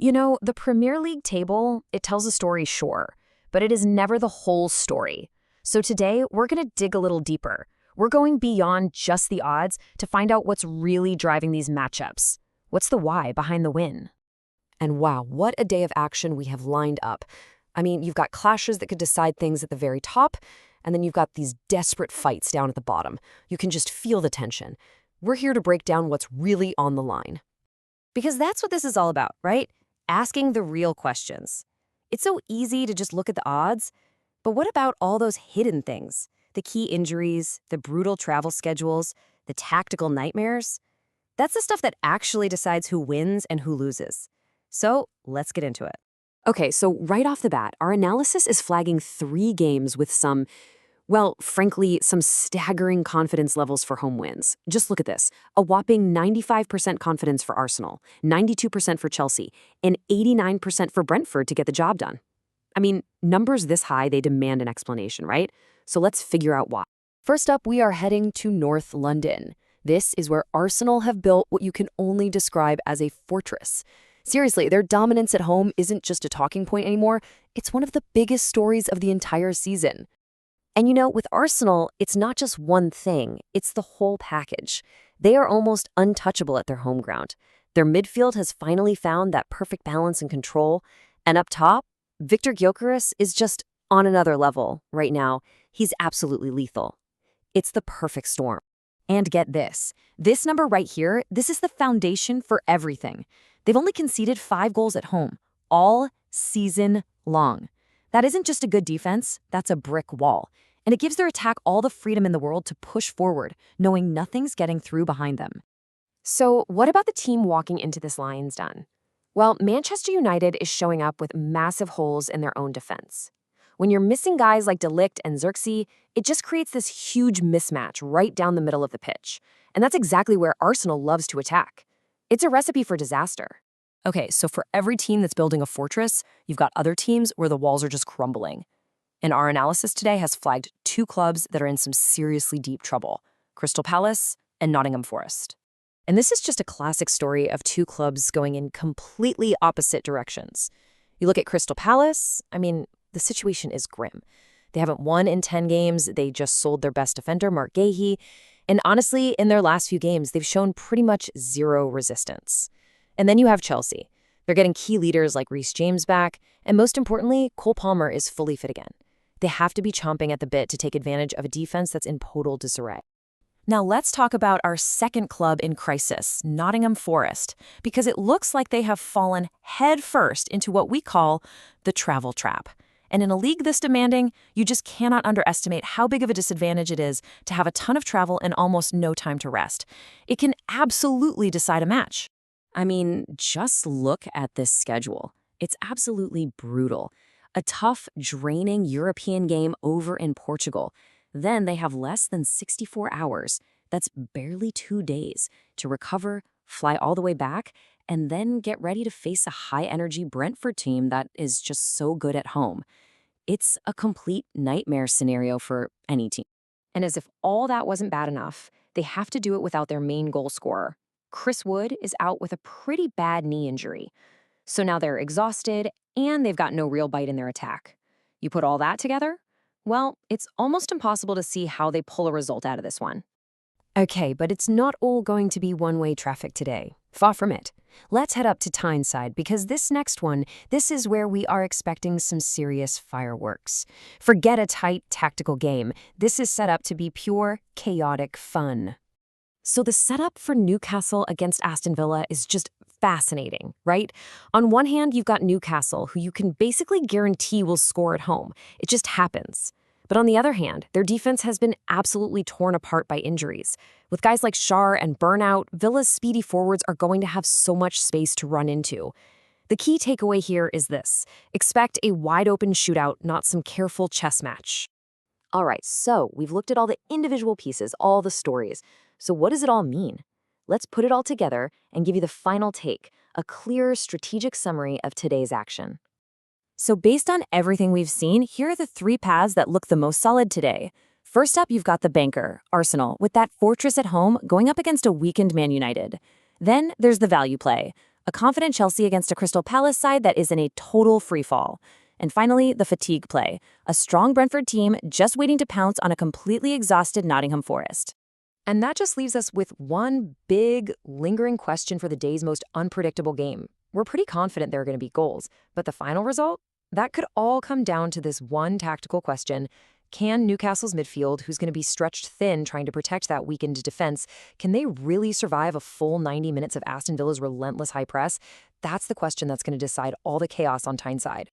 You know, the Premier League table, it tells a story, sure, but it is never the whole story. So today, we're going to dig a little deeper. We're going beyond just the odds to find out what's really driving these matchups. What's the why behind the win? And wow, what a day of action we have lined up. I mean, you've got clashes that could decide things at the very top, and then you've got these desperate fights down at the bottom. You can just feel the tension. We're here to break down what's really on the line. Because that's what this is all about, right? Asking the real questions. It's so easy to just look at the odds, but what about all those hidden things? The key injuries, the brutal travel schedules, the tactical nightmares? That's the stuff that actually decides who wins and who loses. So let's get into it. Okay, so right off the bat, our analysis is flagging 3 games with some, well, frankly, some staggering confidence levels for home wins. Just look at this. A whopping 95% confidence for Arsenal, 92% for Chelsea, and 89% for Brentford to get the job done. I mean, numbers this high, they demand an explanation, right? So let's figure out why. First up, we are heading to North London. This is where Arsenal have built what you can only describe as a fortress. Seriously, their dominance at home isn't just a talking point anymore. It's one of the biggest stories of the entire season. And you know, with Arsenal, it's not just one thing, it's the whole package. They are almost untouchable at their home ground. Their midfield has finally found that perfect balance and control. And up top, Victor Gyökeres is just on another level right now. He's absolutely lethal. It's the perfect storm. And get this number right here, this is the foundation for everything. They've only conceded 5 goals at home, all season long. That isn't just a good defense, that's a brick wall. And it gives their attack all the freedom in the world to push forward, knowing nothing's getting through behind them. So what about the team walking into this Lions den? Well, Manchester United is showing up with massive holes in their own defense. When you're missing guys like De Ligt and Xerxes, it just creates this huge mismatch right down the middle of the pitch. And that's exactly where Arsenal loves to attack. It's a recipe for disaster. Okay, so for every team that's building a fortress, you've got other teams where the walls are just crumbling. And our analysis today has flagged 2 clubs that are in some seriously deep trouble, Crystal Palace and Nottingham Forest. And this is just a classic story of 2 clubs going in completely opposite directions. You look at Crystal Palace, I mean, the situation is grim. They haven't won in 10 games, they just sold their best defender, Mark Gahey, and honestly, in their last few games, they've shown pretty much zero resistance. And then you have Chelsea. They're getting key leaders like Reece James back, and most importantly, Cole Palmer is fully fit again. They have to be chomping at the bit to take advantage of a defense that's in total disarray. Now let's talk about our second club in crisis, Nottingham Forest, because it looks like they have fallen headfirst into what we call the travel trap. And in a league this demanding, you just cannot underestimate how big of a disadvantage it is to have a ton of travel and almost no time to rest. It can absolutely decide a match. I mean, just look at this schedule. It's absolutely brutal. A tough, draining European game over in Portugal. Then they have less than 64 hours. That's barely 2 days to recover, fly all the way back, and then get ready to face a high-energy Brentford team that is just so good at home. It's a complete nightmare scenario for any team. And as if all that wasn't bad enough, they have to do it without their main goal scorer. Chris Wood is out with a pretty bad knee injury. So now they're exhausted, and they've got no real bite in their attack. You put all that together? Well, it's almost impossible to see how they pull a result out of this one. Okay, but it's not all going to be one-way traffic today. Far from it. Let's head up to Tyneside because this next one, this is where we are expecting some serious fireworks. Forget a tight tactical game. This is set up to be pure, chaotic fun. So the setup for Newcastle against Aston Villa is just fascinating, right? On one hand, you've got Newcastle, who you can basically guarantee will score at home. It just happens. But on the other hand, their defense has been absolutely torn apart by injuries. With guys like Schär and Burnout, Villa's speedy forwards are going to have so much space to run into. The key takeaway here is this. Expect a wide-open shootout, not some careful chess match. All right, so we've looked at all the individual pieces, all the stories. So what does it all mean? Let's put it all together and give you the final take, a clear, strategic summary of today's action. So based on everything we've seen, here are the 3 paths that look the most solid today. First up, you've got the banker, Arsenal, with that fortress at home going up against a weakened Man United. Then there's the value play, A confident Chelsea against a Crystal Palace side that is in a total freefall. And finally, the fatigue play, a strong Brentford team just waiting to pounce on a completely exhausted Nottingham Forest. And that just leaves us with one big, lingering question for the day's most unpredictable game. We're pretty confident there are going to be goals, but the final result? That could all come down to this one tactical question. Can Newcastle's midfield, who's going to be stretched thin trying to protect that weakened defense, can they really survive a full 90 minutes of Aston Villa's relentless high press? That's the question that's going to decide all the chaos on Tyneside.